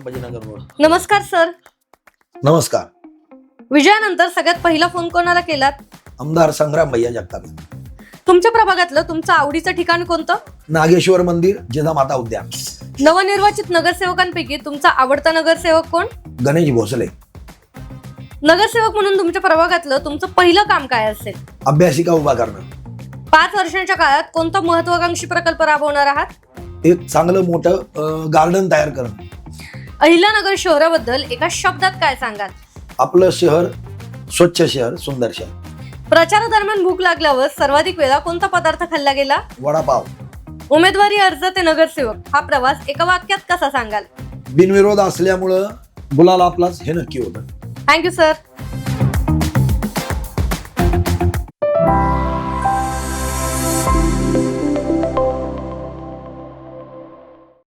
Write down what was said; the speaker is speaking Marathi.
संभाजीनगर रोड. नमस्कार सर. नमस्कार. विजयानंतर सगळ्यात पहिला फोन कोणाला केलात? आमदार संग्राम भैया जगताप. तुमच्या प्रभागातलं तुमचं आवडीचं ठिकाण कोणतं? नागेश्वर मंदिर, जिजामाता उद्यान. नवनिर्वाचित नगरसेवकांपैकी तुमचा आवडता नगरसेवक कोण? गणेश भोसले. नगरसेवक म्हणून तुमच्या प्रभागातलं तुमचं पहिलं काम काय असेल? अभ्यासिका उभा करणं. 5 वर्षांच्या काळात कोणता महत्वाकांक्षी प्रकल्प राबवणार आहात? एक चांगलं मोठं गार्डन तयार करणं. अहिल्यानगर शहराबद्दल एका शब्दात काय सांगाल? आपलं शहर स्वच्छ शहर, सुंदर शहर. प्रचारादरम्यान भूक लागल्यावर सर्वाधिक वेळा कोणता पदार्थ खाल्ला गेला? वडापाव. उमेदवारी अर्ज ते नगरसेवक हा प्रवास एका वाक्यात कसा सांगाल? बिनविरोध असल्यामुळं गुलाल आपलाच हे नक्की होतं. Thank you sir.